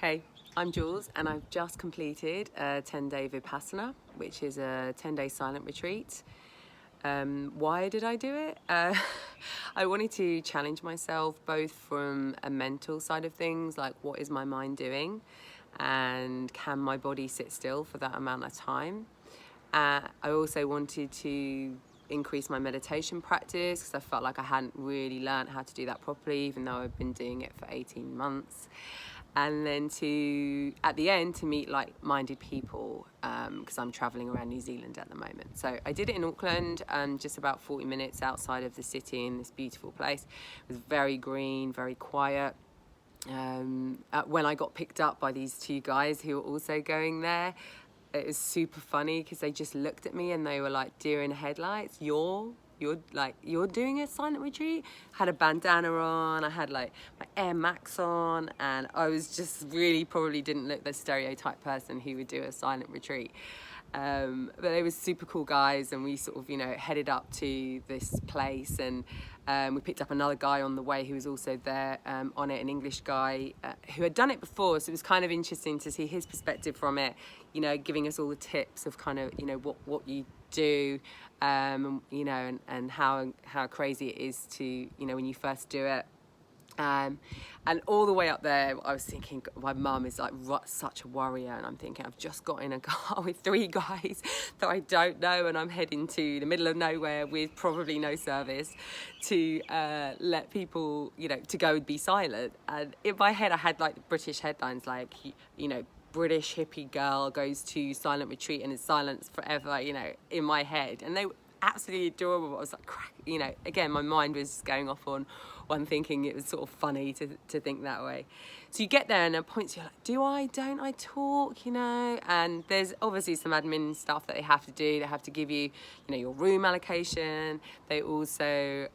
Hey, I'm Jules and I've just completed a 10-day Vipassana, which is a 10-day silent retreat. Why did I do it? I wanted to challenge myself both from a mental side of things, like what is my mind doing and can my body sit still for that amount of time. I also wanted to increase my meditation practice because I felt like I hadn't really learned how to do that properly, even though I've been doing it for 18 months. And then at the end, to meet like-minded people because I'm travelling around New Zealand at the moment. So I did it in Auckland, just about 40 minutes outside of the city in this beautiful place. It was very green, very quiet. When I got picked up by these two guys who were also going there, it was super funny because they just looked at me and they were like deer in headlights. You're doing a silent retreat? Had a bandana on, I had like my Air Max on, and I was just really probably didn't look the stereotype person who would do a silent retreat. But they were super cool guys, and we sort of, headed up to this place, and we picked up another guy on the way who was also there on it, an English guy who had done it before, so it was kind of interesting to see his perspective from it, giving us all the tips of kind of, what you do, and how crazy it is to, when you first do it. And all the way up there, I was thinking, my mum is like such a warrior, and I'm thinking, I've just got in a car with three guys that I don't know, and I'm heading to the middle of nowhere with probably no service to let people, to go and be silent. And in my head, I had like the British headlines, like, British hippie girl goes to silent retreat and is silenced forever, in my head. And they were absolutely adorable. I was like, again, my mind was just going off on one, thinking it was sort of funny to think that way. So you get there and at points you're like, don't I talk, And there's obviously some admin stuff that they have to do. They have to give you, your room allocation. They also,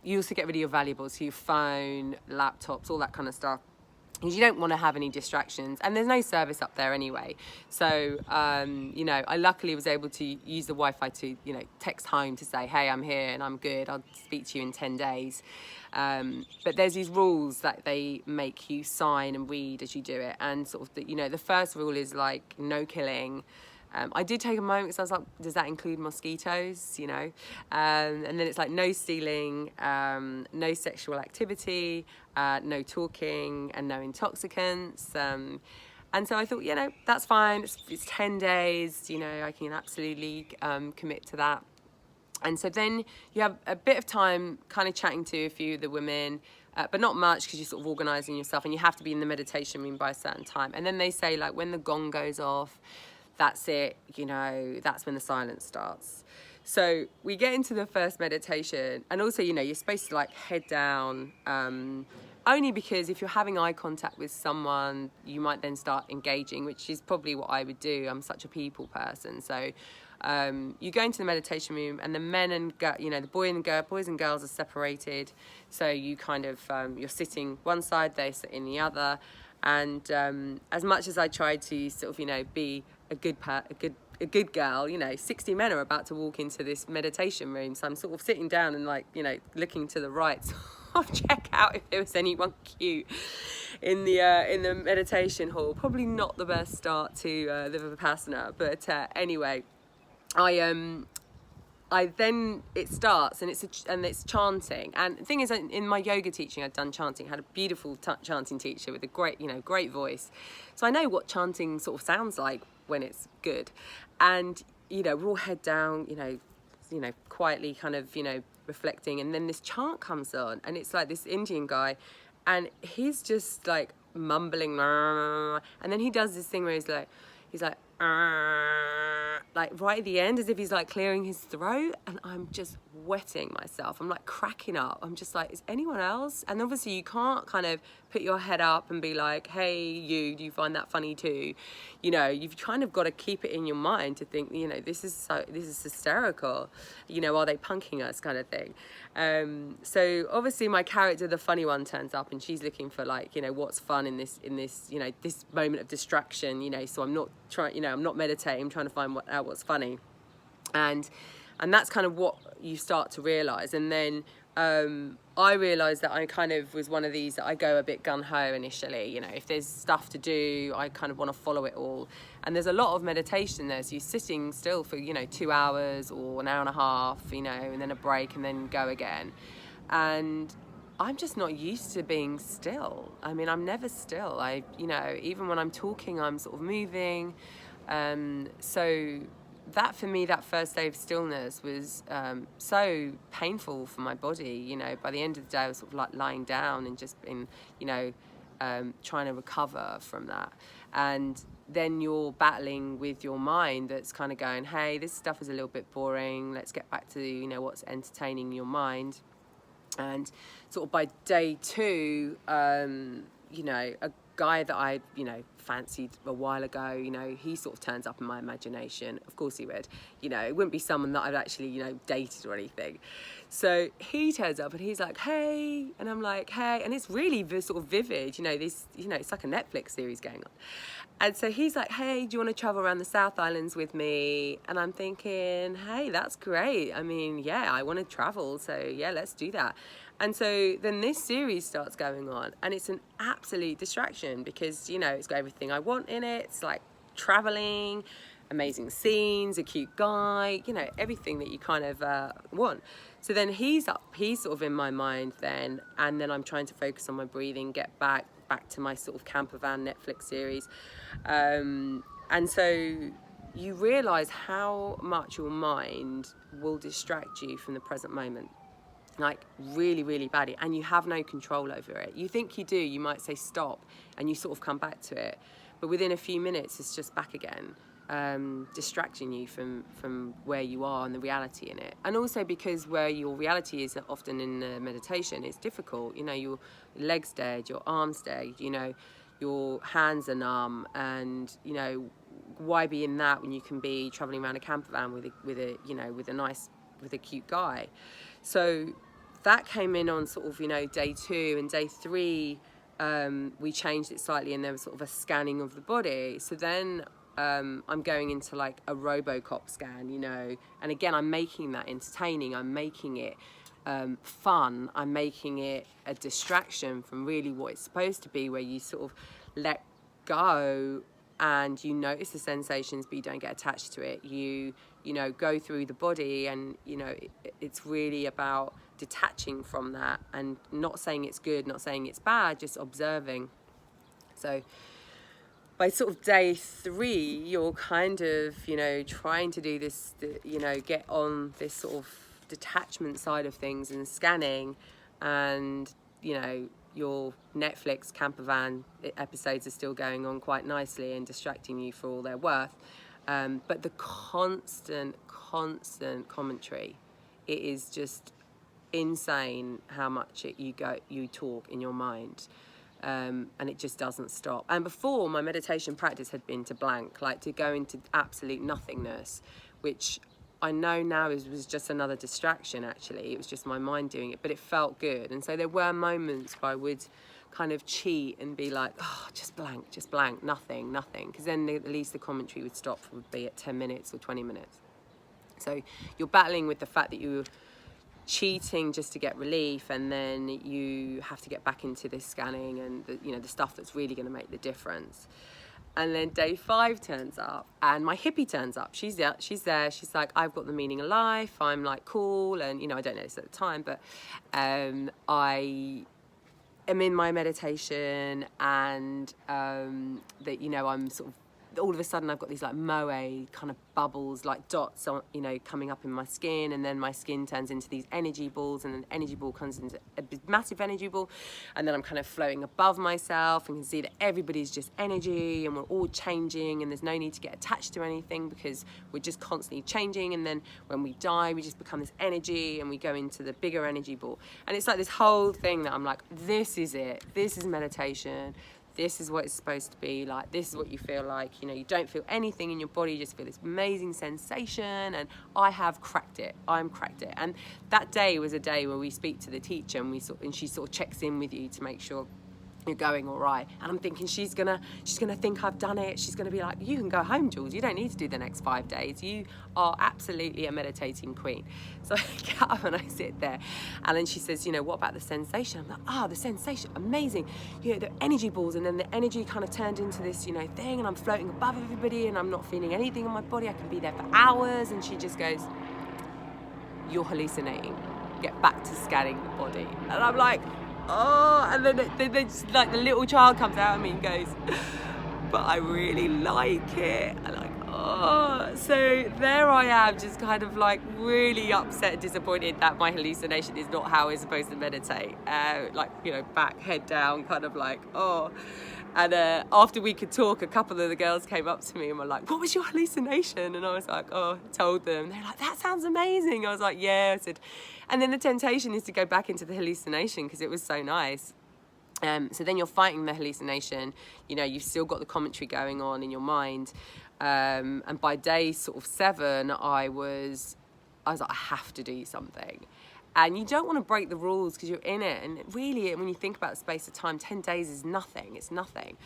you also get rid of your valuables, so your phone, laptops, all that kind of stuff, because you don't want to have any distractions, and there's no service up there anyway. So, I luckily was able to use the Wi-Fi to, text home to say, hey, I'm here and I'm good. I'll speak to you in 10 days. But there's these rules that they make you sign and read as you do it. And sort of, the first rule is like no killing. I did take a moment because I was like, does that include mosquitoes, and then it's like no stealing, no sexual activity, no talking, and no intoxicants. And so I thought, that's fine. It's 10 days, I can absolutely commit to that. And so then you have a bit of time kind of chatting to a few of the women, but not much because you're sort of organising yourself, and you have to be in the meditation room by a certain time. And then they say, like, when the gong goes off, that's it, that's when the silence starts. So we get into the first meditation, and also, you're supposed to like head down, only because if you're having eye contact with someone, you might then start engaging, which is probably what I would do. I'm such a people person. So you go into the meditation room, and the men and the boys and girls are separated. So you kind of, you're sitting one side, they sit in the other. And as much as I tried to sort of, be a good girl, 60 men are about to walk into this meditation room. So I'm sort of sitting down and like, looking to the right, sort of check out if there was anyone cute in the meditation hall. Probably not the best start to the Vipassana, but anyway, I then it starts, and it's chanting. And the thing is, in my yoga teaching, I'd done chanting. Had a beautiful chanting teacher with a great voice. So I know what chanting sort of sounds like when it's good. And we're all head down, quietly kind of reflecting. And then this chant comes on, and it's like this Indian guy, and he's just like mumbling, and then he does this thing where he's like right at the end, as if he's like clearing his throat, and I'm just wetting myself. I'm like cracking up. I'm just like, is anyone else? And obviously you can't kind of put your head up and be like, hey, do you find that funny too? You've kind of got to keep it in your mind to think, this is hysterical. Are they punking us, kind of thing? So obviously my character, the funny one, turns up, and she's looking for like, what's fun in this this moment of distraction. So I'm not trying, I'm not meditating. I'm trying to find out what's funny, and that's kind of what you start to realise. And then I realised that I kind of was one of these that I go a bit gung-ho initially. You know, if there's stuff to do, I kind of want to follow it all. And there's a lot of meditation there. So you're sitting still for, 2 hours or an hour and a half, and then a break and then go again. And I'm just not used to being still. I mean, I'm never still. Even when I'm talking, I'm sort of moving. So that for me, that first day of stillness was so painful for my body. By the end of the day, I was sort of like lying down and just been, trying to recover from that. And then you're battling with your mind that's kind of going, hey, this stuff is a little bit boring. Let's get back to, what's entertaining your mind. And sort of by day 2, a guy that I, fancied a while ago, he sort of turns up in my imagination. Of course he would. It wouldn't be someone that I'd actually, dated or anything. So he turns up and he's like, hey, and I'm like, hey, and it's really sort of vivid, it's like a Netflix series going on. And so he's like, hey, do you want to travel around the South Islands with me? And I'm thinking, hey, that's great. I mean, yeah, I want to travel. So yeah, let's do that. And so then this series starts going on, and it's an absolute distraction because, it's got everything I want in it. It's like traveling, amazing scenes, a cute guy, everything that you kind of want. So then he's sort of in my mind then, and then I'm trying to focus on my breathing, get back to my sort of camper van Netflix series. And so you realise how much your mind will distract you from the present moment. Like really, really badly, and you have no control over it. You think you do, you might say stop, and you sort of come back to it, but within a few minutes it's just back again, distracting you from where you are and the reality in it. And also because where your reality is often in the meditation, it's difficult. Your legs dead, your arms dead, your hands are numb, and why be in that when you can be traveling around a camper van with a cute guy. So that came in on sort of, day 2, and day 3, we changed it slightly, and there was sort of a scanning of the body. So then I'm going into like a RoboCop scan, and again, I'm making that entertaining. I'm making it fun. I'm making it a distraction from really what it's supposed to be, where you sort of let go and you notice the sensations, but you don't get attached to it. You go through the body, and it's really about detaching from that and not saying it's good, not saying it's bad, just observing. So by sort of day 3, you're kind of trying to do this, get on this sort of detachment side of things and scanning, and your Netflix camper van episodes are still going on quite nicely and distracting you for all they're worth. But the constant commentary, it is just insane how much you talk in your mind, and it just doesn't stop. And before, my meditation practice had been to blank, like to go into absolute nothingness, which I know now was just another distraction. Actually, it was just my mind doing it, but it felt good. And so there were moments where I would kind of cheat and be like, oh, just blank, nothing, because then at least the commentary would stop, would be at 10 minutes or 20 minutes. So you're battling with the fact that you're cheating just to get relief, and then you have to get back into this scanning and the stuff that's really going to make the difference. And then day 5 turns up, and my hippie turns up. She's there. She's like, I've got the meaning of life. I'm like cool, and I don't know this at the time, but I am in my meditation, and that I'm sort of, all of a sudden I've got these like moe kind of bubbles, like dots on, coming up in my skin, and then my skin turns into these energy balls, and then energy ball comes into a massive energy ball, and then I'm kind of floating above myself and can see that everybody's just energy, and we're all changing, and there's no need to get attached to anything because we're just constantly changing. And then when we die, we just become this energy, and we go into the bigger energy ball, and it's like this whole thing that I'm like, this is it, this is meditation. This is what it's supposed to be like. This is what you feel like. You don't feel anything in your body. You just feel this amazing sensation. And I have cracked it. I'm cracked it. And that day was a day where we speak to the teacher, and she sort of checks in with you to make sure you're going all right. And I'm thinking she's gonna think I've done it. She's gonna be like, you can go home, Jules, you don't need to do the next 5 days, you are absolutely a meditating queen. So I get up and I sit there, and then she says, what about the sensation? I'm like, the sensation, amazing, the energy balls. And then the energy kind of turned into this thing, and I'm floating above everybody, and I'm not feeling anything in my body. I can be there for hours. And she just goes, you're hallucinating, get back to scanning the body. And I'm like, and then just, like, the little child comes out of me and goes, but I really like it. I'm like, so there I am, just kind of like really upset, disappointed that my hallucination is not how we're supposed to meditate. Back, head down, kind of like, And after we could talk, a couple of the girls came up to me and were like, what was your hallucination? And I was like, told them. They're like, that sounds amazing. I was like, yeah. I said, and then the temptation is to go back into the hallucination because it was so nice. So then you're fighting the hallucination. You've still got the commentary going on in your mind. And by day sort of 7, I was like, I have to do something. And you don't want to break the rules because you're in it. And really, when you think about the space of time, 10 days is nothing. It's nothing.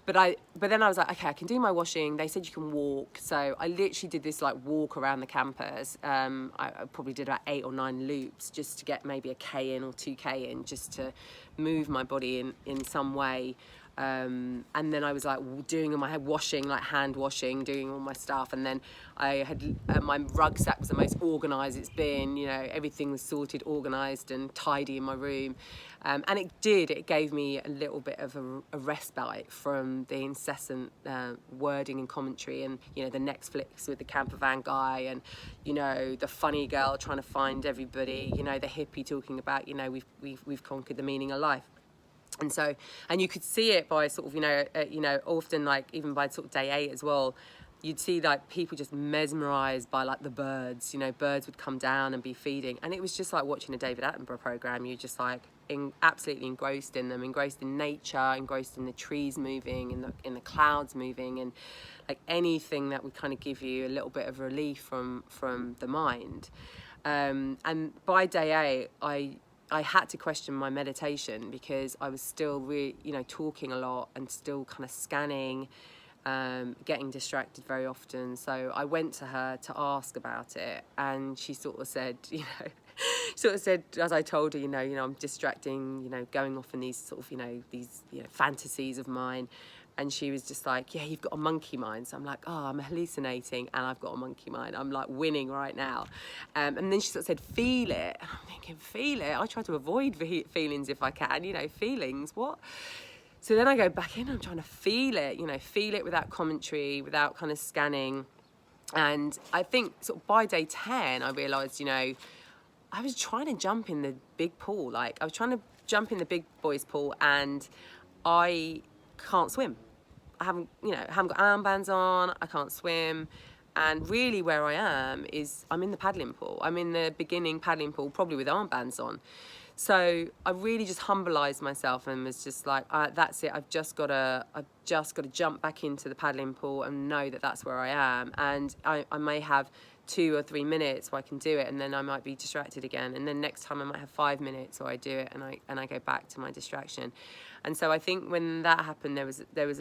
But then I was like, okay, I can do my washing. They said you can walk. So I literally did this like walk around the campus. I probably did about 8 or 9 loops just to get maybe a K in or 2K in, just to move my body in some way. And then I was like doing my washing, like hand washing, doing all my stuff. And then I had my rucksack was the most organised it's been. Everything was sorted, organised and tidy in my room. And it gave me a little bit of a respite from the incessant wording and commentary, and the Netflix with the camper van guy, and the funny girl trying to find everybody, the hippie talking about we've conquered the meaning of life. And you could see it by sort of, often like even by sort of day 8 as well, you'd see like people just mesmerised by like the birds, birds would come down and be feeding. And it was just like watching a David Attenborough programme. You're just like absolutely engrossed in them, engrossed in nature, engrossed in the trees moving, in the clouds moving, and like anything that would kind of give you a little bit of relief from the mind. And by day 8, I had to question my meditation because I was still talking a lot and still kind of scanning, getting distracted very often. So I went to her to ask about it, and she sort of said, as I told her, I'm distracting, going off in these sort of, these fantasies of mine. And she was just like, yeah, you've got a monkey mind. So I'm like, I'm hallucinating and I've got a monkey mind. I'm like winning right now. And then she sort of said, feel it. And I'm thinking, feel it? I try to avoid feelings if I can, feelings, what? So then I go back in, I'm trying to feel it without commentary, without kind of scanning. And I think sort of by day 10, I realised, I was trying to jump in the big pool. Like I was trying to jump in the big boys pool, and I can't swim. I haven't got armbands on, I can't swim. And really where I am is I'm in the paddling pool. I'm in the beginning paddling pool, probably with armbands on. So I really just humbleized myself and was just like, that's it. I've just got to jump back into the paddling pool and know that that's where I am. And I may have 2 or 3 minutes where I can do it, and then I might be distracted again. And then next time I might have 5 minutes, or I do it and I go back to my distraction. And so I think when that happened, there was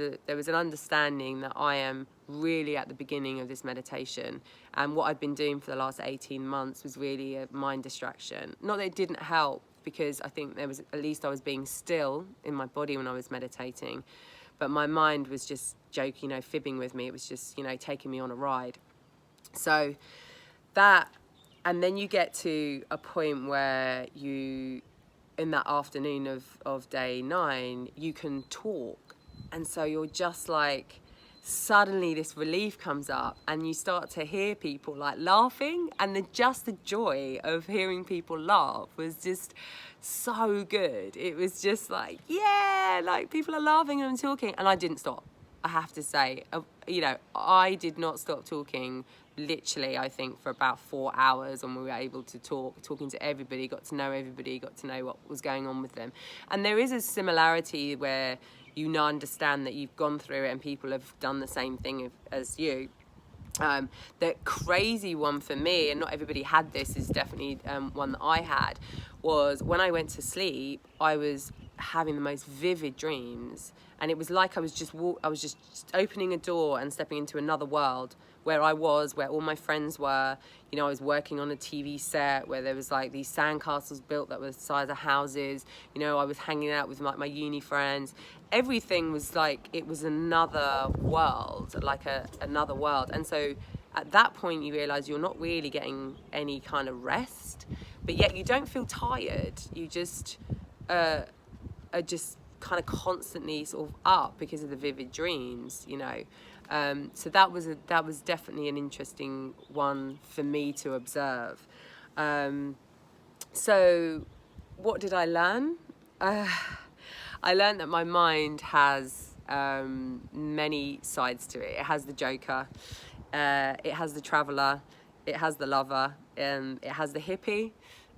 an understanding that I am really at the beginning of this meditation, and what I'd been doing for the last 18 months was really a mind distraction. Not that it didn't help, because I think there was, at least I was being still in my body when I was meditating, but my mind was just joking, fibbing with me. It was just, taking me on a ride. So that, and then you get to a point where you, in that afternoon of day 9, you can talk. And so you're just like, suddenly this relief comes up, and you start to hear people like laughing, and the joy of hearing people laugh was just so good. It was just like, yeah, like people are laughing and I'm talking, and I didn't stop. I have to say, I did not stop talking. Literally, I think for about 4 hours, and we were able to talking to everybody, got to know everybody, got to know what was going on with them. And there is a similarity where you understand that you've gone through it and people have done the same thing as you. The crazy one for me, and not everybody had this, is definitely one that I had, was when I went to sleep, I was having the most vivid dreams, and it was like I was just opening a door and stepping into another world where I was, where all my friends were. You know, I was working on a TV set where there was like these sandcastles built that were the size of houses. You know, I was hanging out with like my uni friends. Everything was like, it was another world, like another world. And so at that point you realize you're not really getting any kind of rest, but yet you don't feel tired. You just are just kind of constantly sort of up because of the vivid dreams, you know. So that was definitely an interesting one for me to observe. So what did I learn? I learned that my mind has many sides to it. It has the joker, it has the traveller, it has the lover, it has the hippie,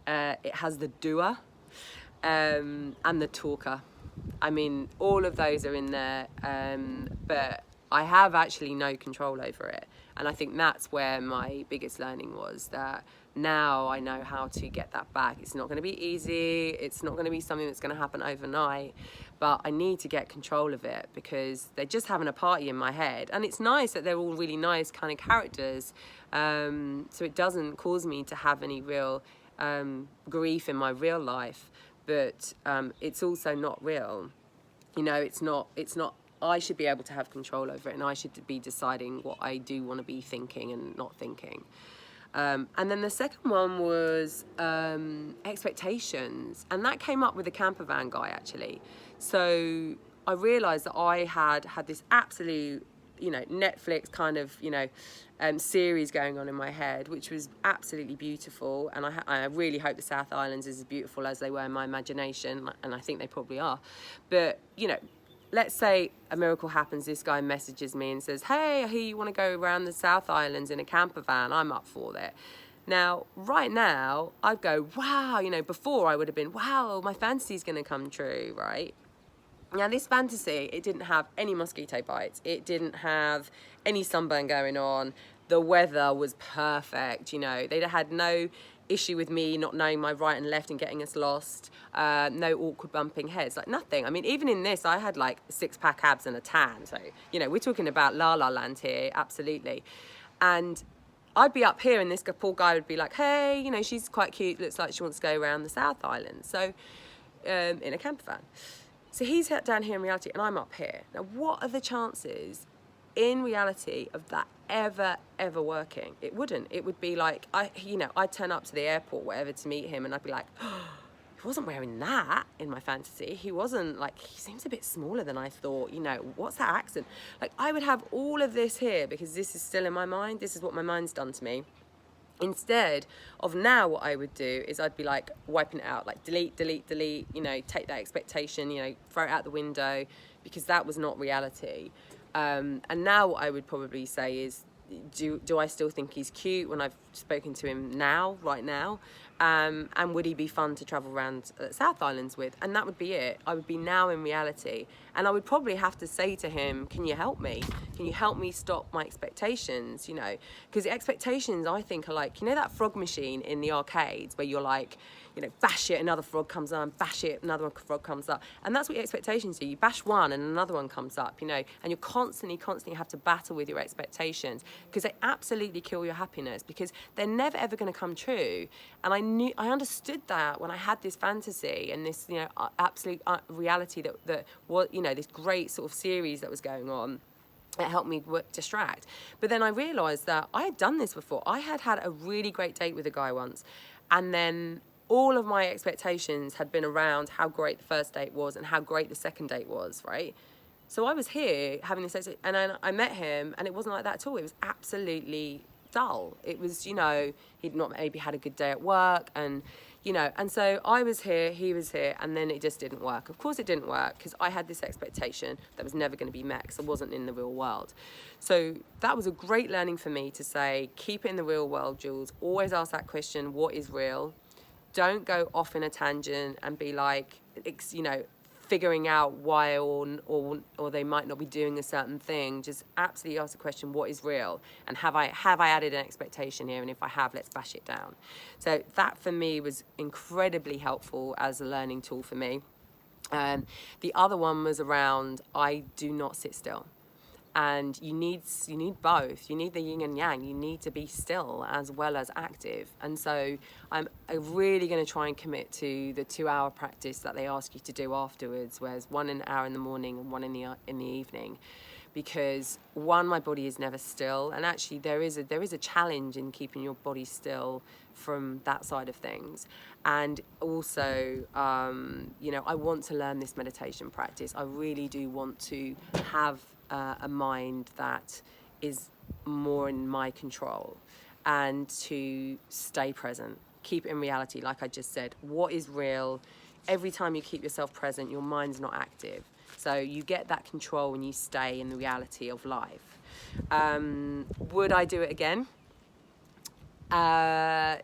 it has the doer, and the talker. I mean, all of those are in there, but I have actually no control over it. And I think that's where my biggest learning was, that now I know how to get that back. It's not going to be easy. It's not going to be something that's going to happen overnight, but I need to get control of it because they're just having a party in my head. And it's nice that they're all really nice kind of characters. So it doesn't cause me to have any real grief in my real life, but it's also not real. You know, it's not, I should be able to have control over it, and I should be deciding what I do want to be thinking and not thinking. And then the second one was expectations, and that came up with the camper van guy, actually. So I realised that I had this absolute, you know, Netflix kind of, you know, series going on in my head, which was absolutely beautiful. And I really hope the South Islands is as beautiful as they were in my imagination, and I think they probably are. But, you know, let's say a miracle happens, this guy messages me and says, hey, I hear you want to go around the South Islands in a camper van, I'm up for it. Now, right now, I'd go, wow, you know, before I would have been, wow, my fantasy's going to come true, right? Now, this fantasy, it didn't have any mosquito bites. It didn't have any sunburn going on. The weather was perfect, you know. They'd had no issue with me not knowing my right and left and getting us lost. No awkward bumping heads, like nothing. I mean, even in this, I had like 6-pack abs and a tan. So, you know, we're talking about La La Land here, absolutely. And I'd be up here and this poor guy would be like, hey, you know, she's quite cute. Looks like she wants to go around the South Island. So, in a camper van. So he's down here in reality and I'm up here. Now, what are the chances in reality of that ever working? It wouldn't. It would be like, I'd turn up to the airport, whatever, to meet him, and I'd be like, oh, he wasn't wearing that in my fantasy. He wasn't, like, he seems a bit smaller than I thought, you know, what's that accent? Like, I would have all of this here because this is still in my mind. This is what my mind's done to me. Instead of now, what I would do is I'd be like wiping it out, like delete, you know, take that expectation, you know, throw it out the window, because that was not reality. And now what I would probably say is, do I still think he's cute when I've spoken to him now, right now? And would he be fun to travel around South Islands with? And that would be it. I would be now in reality. And I would probably have to say to him, can you help me? Can you help me stop my expectations, you know? Because expectations, I think, are like, you know that frog machine in the arcades where you're like, you know, bash it, another frog comes up, bash it, another frog comes up. And that's what your expectations do. You bash one and another one comes up, you know, and you constantly have to battle with your expectations, because they absolutely kill your happiness, because they're never ever going to come true. And I understood that when I had this fantasy and this, you know, absolute reality that was, you know, this great sort of series that was going on. It helped me distract. But then I realised that I had done this before. I had had a really great date with a guy once, and then all of my expectations had been around how great the first date was and how great the second date was, right? So I was here having this, and then I met him, and it wasn't like that at all. It was absolutely dull. It was, you know, he'd not maybe had a good day at work, and, you know, and so I was here, he was here, and then it just didn't work. Of course it didn't work, because I had this expectation that was never going to be met, because I wasn't in the real world. So that was a great learning for me to say, keep it in the real world, Jules. Always ask that question, what is real? Don't go off in a tangent and be like, you know, figuring out why or they might not be doing a certain thing. Just absolutely ask the question, what is real? And have I added an expectation here? And if I have, let's bash it down. So that for me was incredibly helpful as a learning tool for me. The other one was around, I do not sit still. And you need both. You need the yin and yang. You need to be still as well as active. And so I'm really going to try and commit to the 2-hour practice that they ask you to do afterwards, whereas 1 hour in the morning and 1 in the evening. Because one, my body is never still, and actually there is a challenge in keeping your body still from that side of things. And also, I want to learn this meditation practice. I really do want to have a mind that is more in my control, and to stay present, keep it in reality. Like I just said, what is real? Every time you keep yourself present, your mind's not active. So you get that control when you stay in the reality of life. Would I do it again? At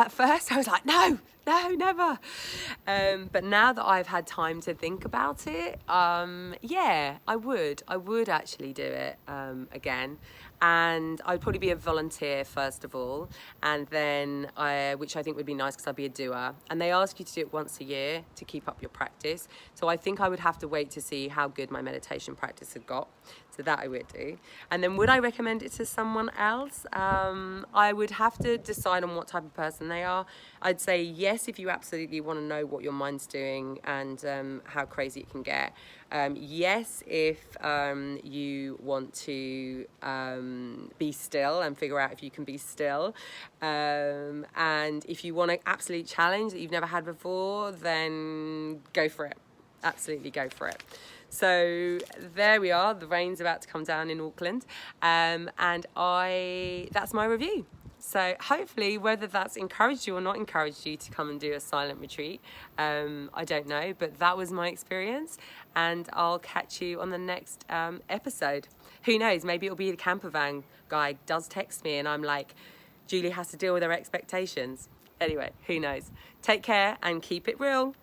first I was like, no, never. But now that I've had time to think about it, yeah, I would actually do it again. And I'd probably be a volunteer first of all, and then which I think would be nice because I'd be a doer. And they ask you to do it once a year to keep up your practice. So I think I would have to wait to see how good my meditation practice had got. So that I would do. And then would I recommend it to someone else? I would have to decide on what type of person they are. I'd say yes if you absolutely want to know what your mind's doing and how crazy it can get. Yes if you want to be still and figure out if you can be still. And if you want an absolute challenge that you've never had before, then go for it. Absolutely go for it. So there we are. The rain's about to come down in Auckland, and that's my review. So hopefully, whether that's encouraged you or not encouraged you to come and do a silent retreat, I don't know, but that was my experience, and I'll catch you on the next episode. Who knows? Maybe it'll be the camper van guy does text me, and I'm like, Julie has to deal with her expectations. Anyway, who knows? Take care and keep it real.